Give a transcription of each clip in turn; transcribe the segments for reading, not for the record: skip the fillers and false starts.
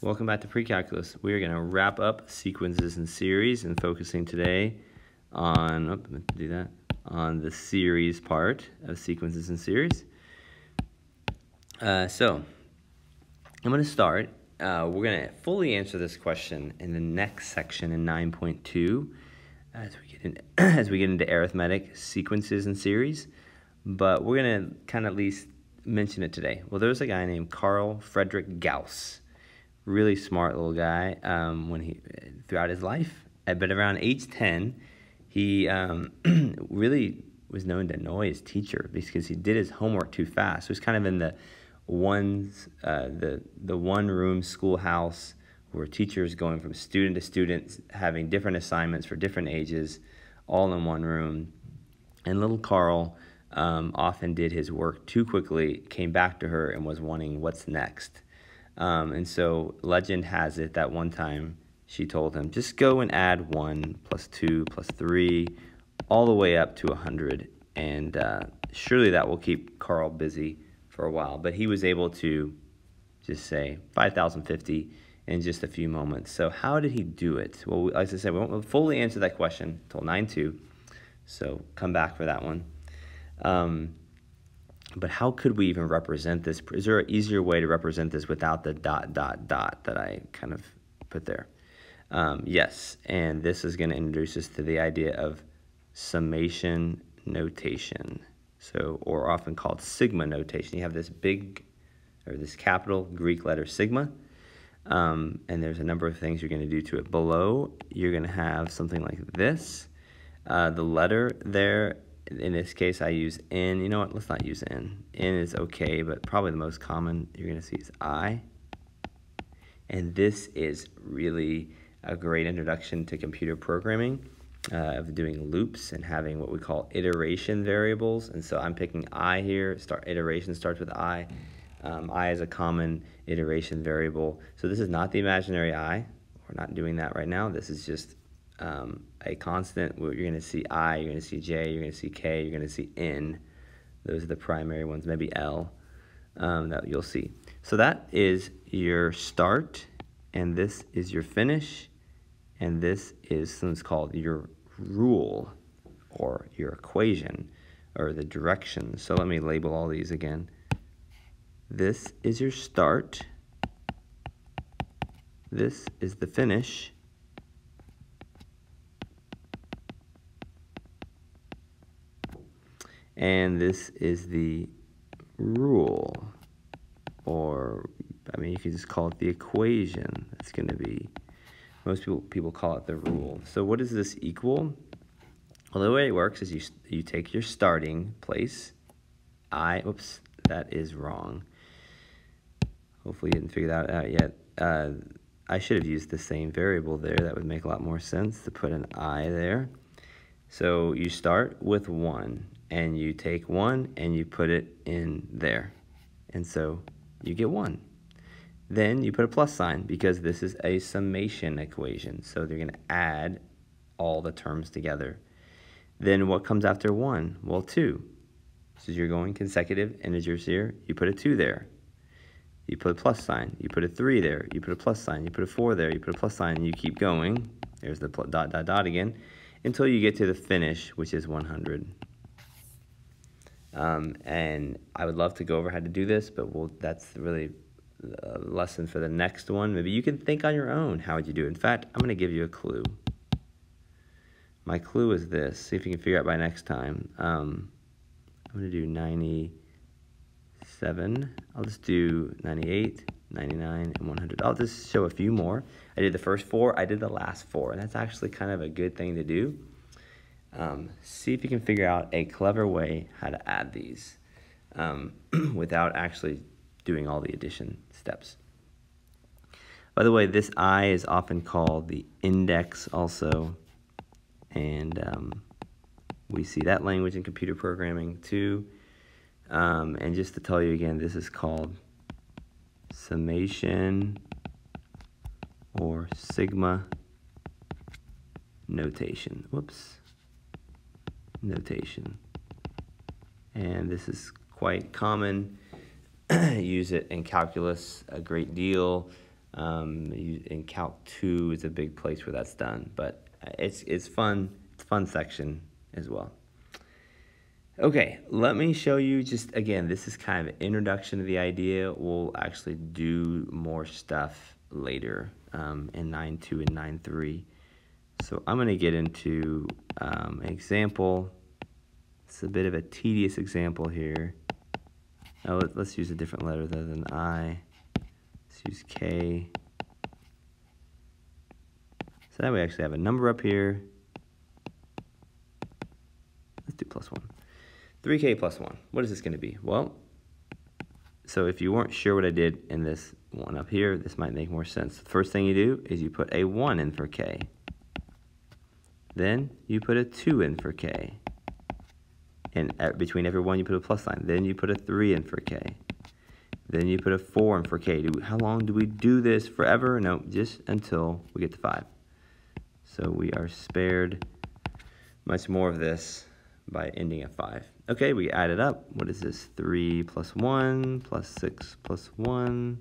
Welcome back to Precalculus. We are going to wrap up sequences and series and focusing today on, on the series part of sequences and series. So I'm going to start. We're going to fully answer this question in the next section in 9.2 as we get into arithmetic sequences and series. But we're going to kind of at least mention it today. Well, there's a guy named Carl Friedrich Gauss. Really smart little guy throughout his life. But around age 10, he really was known to annoy his teacher because he did his homework too fast. It was kind of in the one-room schoolhouse where teachers going from student to student, having different assignments for different ages, all in one room. And little Carl often did his work too quickly, came back to her and was wanting what's next. And so legend has it that one time she told him, just go and add 1 plus 2 plus 3 all the way up to 100. And surely that will keep Carl busy for a while. But he was able to just say 5,050 in just a few moments. So how did he do it? Well, like I said, we won't fully answer that question until 9.2. So come back for that one. But how could we even represent this? Is there an easier way to represent this without the ... that I kind of put there? Yes, and this is going to introduce us to the idea of summation notation, or often called sigma notation. You have this this capital Greek letter sigma, and there's a number of things you're going to do to it. Below, you're going to have something like this. The letter there, in this case, I use N. You know what? Let's not use N. N is okay, but probably the most common you're going to see is I. And this is really a great introduction to computer programming, of doing loops and having what we call iteration variables. And so I'm picking I here. Iteration starts with I. I is a common iteration variable. So this is not the imaginary I. We're not doing that right now. This is just a constant. You're going to see I, you're going to see J, you're going to see K, you're going to see N. Those are the primary ones, maybe L, that you'll see. So that is your start, and this is your finish, and this is something called your rule, or your equation, or the direction. So let me label all these again. This is your start. This is the finish. And this is the rule, or you could just call it the equation. That's going to be, most people call it the rule. So what does this equal? Well, the way it works is you take your starting place. Oops, that is wrong. Hopefully you didn't figure that out yet. I should have used the same variable there. That would make a lot more sense to put an I there. So you start with 1. And you take 1 and you put it in there. And so you get 1. Then you put a plus sign because this is a summation equation. So they're going to add all the terms together. Then what comes after 1? Well, 2. So you're going consecutive integers here. You put a 2 there. You put a plus sign. You put a 3 there. You put a plus sign. You put a 4 there. You put a plus sign. And you keep going. There's the ... again. Until you get to the finish, which is 100. And I would love to go over how to do this, but that's really a lesson for the next one. Maybe you can think on your own. How would you do it? In fact, I'm going to give you a clue. My clue is this. See if you can figure out by next time. I'm going to do 97. I'll just do 98, 99, and 100. I'll just show a few more. I did the first 4. I did the last 4. And that's actually kind of a good thing to do. See if you can figure out a clever way how to add these without actually doing all the addition steps. By the way, this I is often called the index also, and we see that language in computer programming too. And just to tell you again, this is called summation or sigma notation. Whoops. Notation, and this is quite common. Use it in calculus a great deal. In Calc 2 is a big place where that's done, but it's fun. It's a fun section as well. Okay, let me show you just, again, this is kind of an introduction to the idea. We'll actually do more stuff later in 9.2 and 9.3. So I'm going to get into an example. It's a bit of a tedious example here. Now let's use a different letter other than I. Let's use K. So that we actually have a number up here. Let's do plus 1. 3K plus 1. What is this going to be? Well, so if you weren't sure what I did in this one up here, this might make more sense. The first thing you do is you put a 1 in for K. Then you put a 2 in for K. And between every one you put a plus sign. Then you put a 3 in for K. Then you put a 4 in for K. How long do we do this? Forever? No, just until we get to 5. So we are spared much more of this by ending at 5. Okay, we add it up. What is this? 3 plus 1 plus 6 plus 1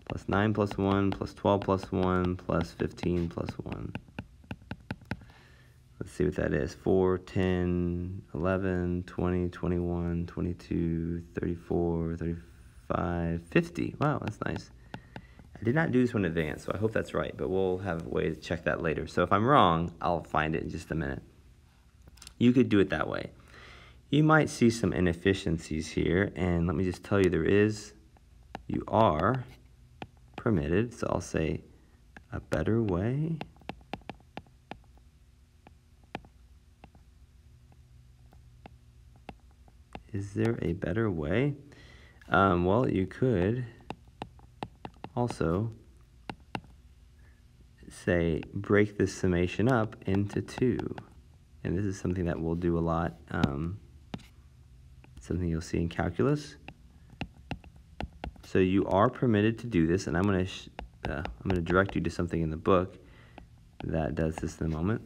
plus 9 plus 1 plus 12 plus 1 plus 15 plus 1. Let's see what that is. 4, 10, 11, 20, 21, 22, 34, 35, 50. Wow, that's nice. I did not do this one in advance, so I hope that's right, but we'll have a way to check that later. So if I'm wrong, I'll find it in just a minute. You could do it that way. You might see some inefficiencies here, and let me just tell you you are permitted, so I'll say a better way. Is there a better way? Well, you could also say break this summation up into 2. And this is something that we'll do a lot, something you'll see in calculus. So you are permitted to do this, and I'm going to direct you to something in the book that does this in a moment.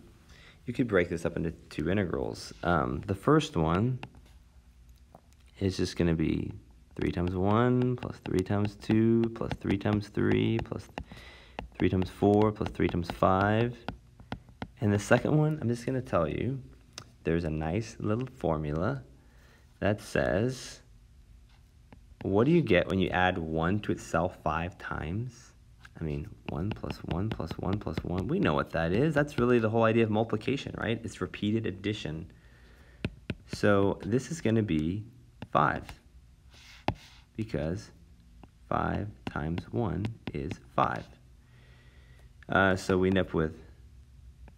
You could break this up into 2 integrals. The first one is just going to be 3 times 1 plus 3 times 2 plus 3 times 3 plus 3 times 4 plus 3 times 5. And the second one, I'm just going to tell you, there's a nice little formula that says, what do you get when you add 1 to itself 5 times? I mean, 1 plus 1 plus 1 plus 1. We know what that is. That's really the whole idea of multiplication, right? It's repeated addition. So this is going to be 5, because 5 times 1 is 5. So we end up with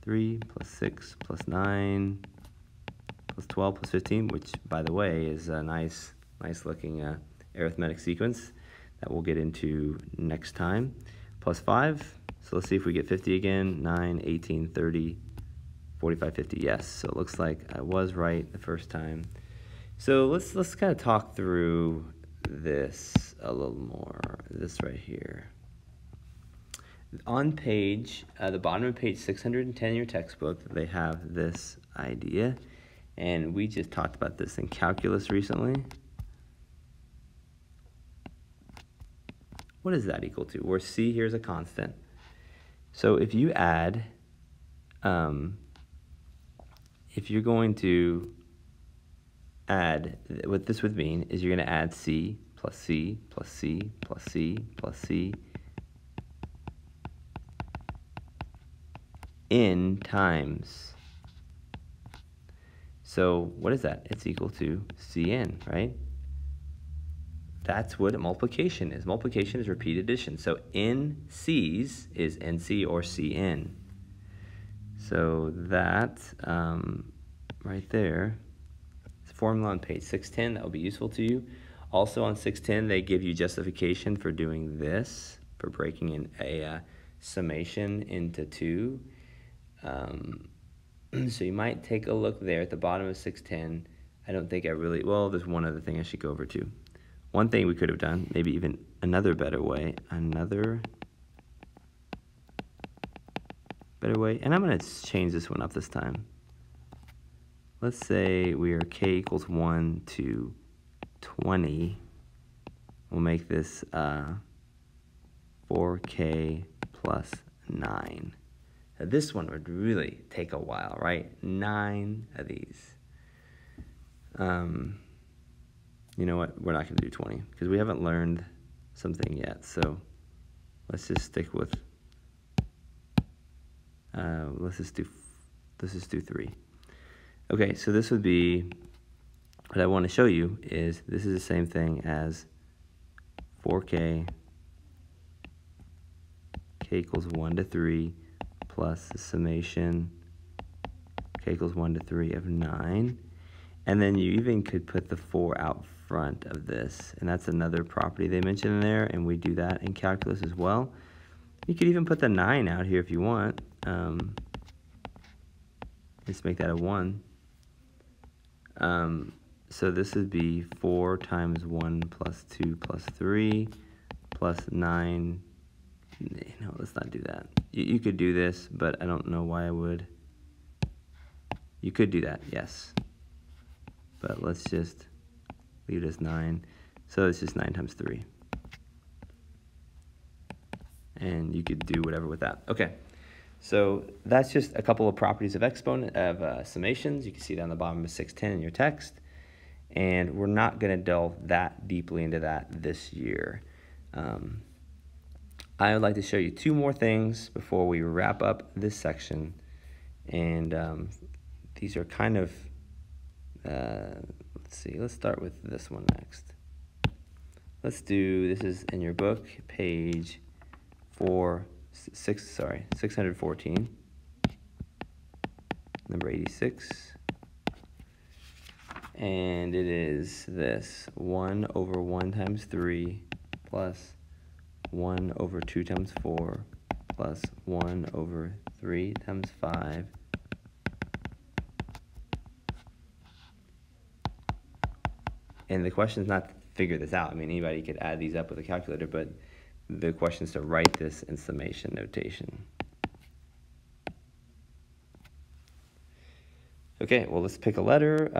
3 plus 6 plus 9 plus 12 plus 15, which, by the way, is a nice looking arithmetic sequence that we'll get into next time, plus 5. So let's see if we get 50 again. 9, 18, 30, 45, 50. Yes, so it looks like I was right the first time. So let's kind of talk through this a little more, this right here. On page, the bottom of page 610 in your textbook, they have this idea, and we just talked about this in calculus recently. What is that equal to? Where C here is a constant. So if you add, if you're going to add, what this would mean is you're going to add C plus C plus C plus C plus C n times. So what is that? It's equal to Cn, right? That's what multiplication is. Multiplication is repeated addition. So NC's is NC or Cn. So that right there, formula on page 610, that will be useful to you. Also on 610, they give you justification for doing this, for breaking in a summation into 2. So you might take a look there at the bottom of 610. I don't think I really, well, there's one other thing I should go over to. One thing we could have done, maybe even another better way, and I'm going to change this one up this time. Let's say we are k equals 1 to 20. We'll make this 4k plus 9. Now this one would really take a while, right? 9 of these. You know what? We're not going to do 20 because we haven't learned something yet. So let's just stick with. Let's just do 3. Okay, so this would be. What I want to show you is this is the same thing as 4k. K equals 1 to 3 plus the summation k equals 1 to 3 of 9. And then you even could put the 4 out front of this. And that's another property they mentioned in there, and we do that in calculus as well. You could even put the 9 out here if you want. Just make that a 1. So this would be 4 times 1 plus 2 plus 3 plus 9. No, let's not do that. You could do this, but I don't know why I would. You could do that, yes. But let's just leave it as 9. So it's just 9 times 3. And you could do whatever with that. Okay, so that's just a couple of properties of summations. You can see that on the bottom of 610 in your text. And we're not going to delve that deeply into that this year. I would like to show you 2 more things before we wrap up this section. And these are kind of, let's see, let's start with this one next. This is in your book, page 614, number 86. And it is this, 1 over 1 times 3 plus 1 over 2 times 4 plus 1 over 3 times 5 . And the question is not to figure this out. I mean, anybody could add these up with a calculator, but the question is to write this in summation notation. Okay, well, let's pick a letter.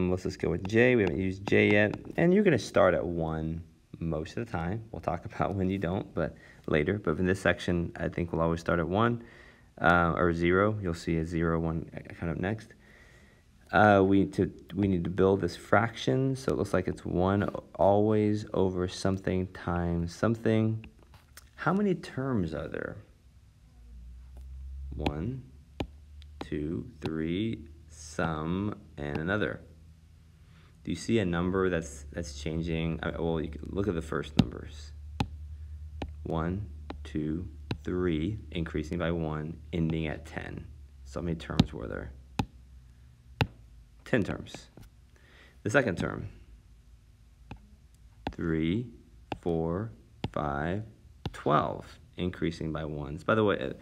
Let's just go with J. We haven't used J yet. And you're going to start at 1 most of the time. We'll talk about when you don't, but later. But in this section, I think we'll always start at 1 or 0. You'll see a 0, 1 kind of next. We need to build this fraction, so it looks like it's 1 always over something times something. How many terms are there? 1, 2, 3, some, and another. Do you see a number that's changing? Well, you can look at the first numbers. 1, 2, 3, increasing by 1, ending at 10. So how many terms were there? 10 terms. The second term, 3, 4, 5, 12, increasing by 1s. By the way,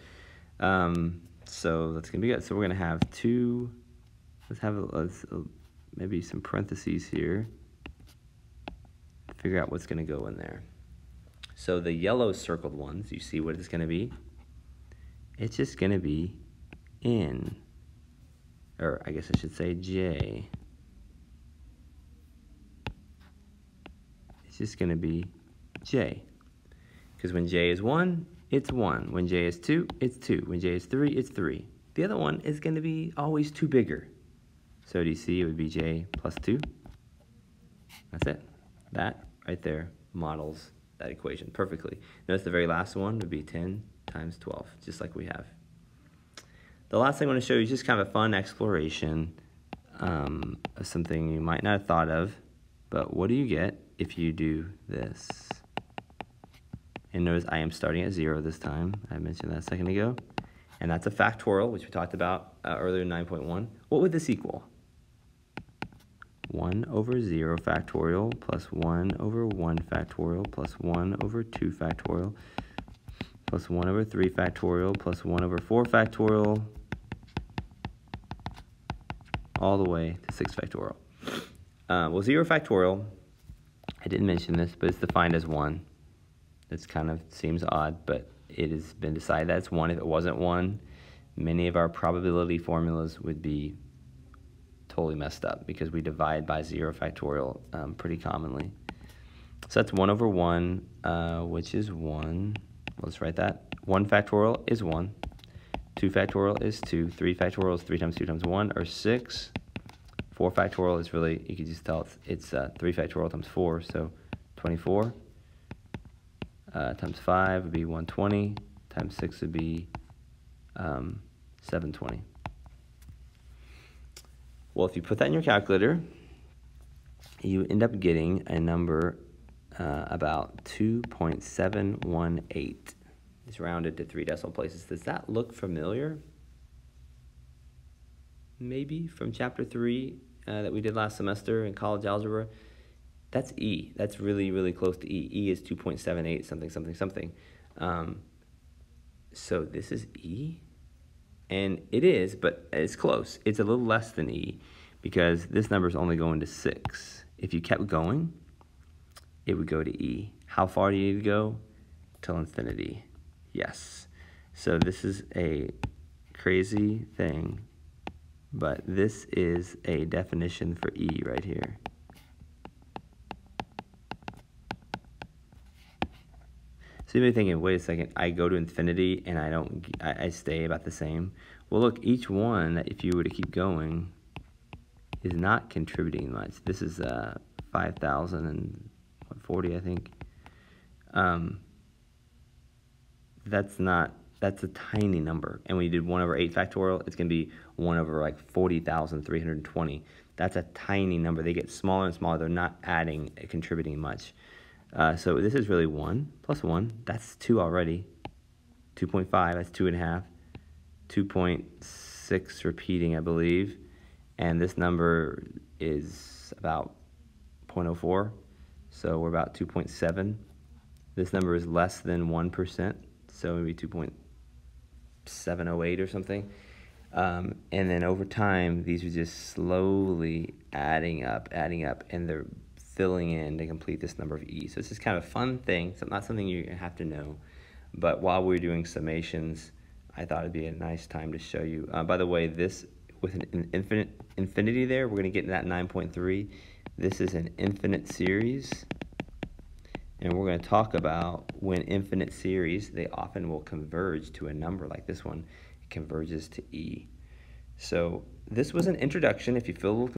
so that's going to be good. So we're going to have 2, let's have maybe some parentheses here, figure out what's going to go in there. So the yellow circled ones, you see what it's going to be? It's just going to be N. Or I guess I should say J. It's just going to be J. Because when J is 1, it's 1. When J is 2, it's 2. When J is 3, it's 3. The other one is going to be always 2 bigger. So do you see it would be J plus 2? That's it. That right there models that equation perfectly. Notice the very last one would be 10 times 12, just like we have. The last thing I want to show you is just kind of a fun exploration of something you might not have thought of, but what do you get if you do this? And notice I am starting at 0 this time. I mentioned that a second ago. And that's a factorial, which we talked about earlier in 9.1. What would this equal? 1 over 0 factorial plus 1 over 1 factorial plus 1 over 2 factorial plus 1 over 3 factorial plus 1 over 4 factorial all the way to 6 factorial. Well, 0 factorial, I didn't mention this, but it's defined as 1. This kind of seems odd, but it has been decided that it's 1. If it wasn't 1, many of our probability formulas would be totally messed up because we divide by 0 factorial pretty commonly. So that's 1 over 1, which is 1 Let's write that. 1 factorial is 1. 2 factorial is 2. 3 factorial is 3 times 2 times 1, or 6. 4 factorial is really, you can just tell it's 3 factorial times 4, so 24. Times 5 would be 120. Times 6 would be 720. Well, if you put that in your calculator, you end up getting a number about 2.718. It's rounded to 3 decimal places. Does that look familiar? Maybe from chapter 3 that we did last semester in college algebra. That's E. That's really, really close to E. E is 2.78 something, something, something. So this is E? And it is, but it's close. It's a little less than E because this number is only going to 6. If you kept going, it would go to E. How far do you need to go? Till infinity. Yes. So this is a crazy thing, but this is a definition for E right here. So you may be thinking, wait a second, I go to infinity and I stay about the same. Well, look, each one, if you were to keep going, is not contributing much. This is 5,040, I think. That's a tiny number. And when you did 1 over 8 factorial, it's going to be 1 over like 40,320. That's a tiny number. They get smaller and smaller. They're not contributing much. So this is really 1 plus 1. That's 2 already. 2.5, that's 2.5. 2.6 repeating, I believe. And this number is about 0.04. So we're about 2.7. This number is less than 1%. So maybe 2.708 or something. And then over time, these are just slowly adding up, and they're filling in to complete this number of E. So it's just kind of a fun thing. So not something you have to know. But while we're doing summations, I thought it'd be a nice time to show you. By the way, this with an infinity there, we're going to get to that 9.3. This is an infinite series. And we're going to talk about when infinite series, they often will converge to a number like this one. It converges to E. So this was an introduction. If you feel a little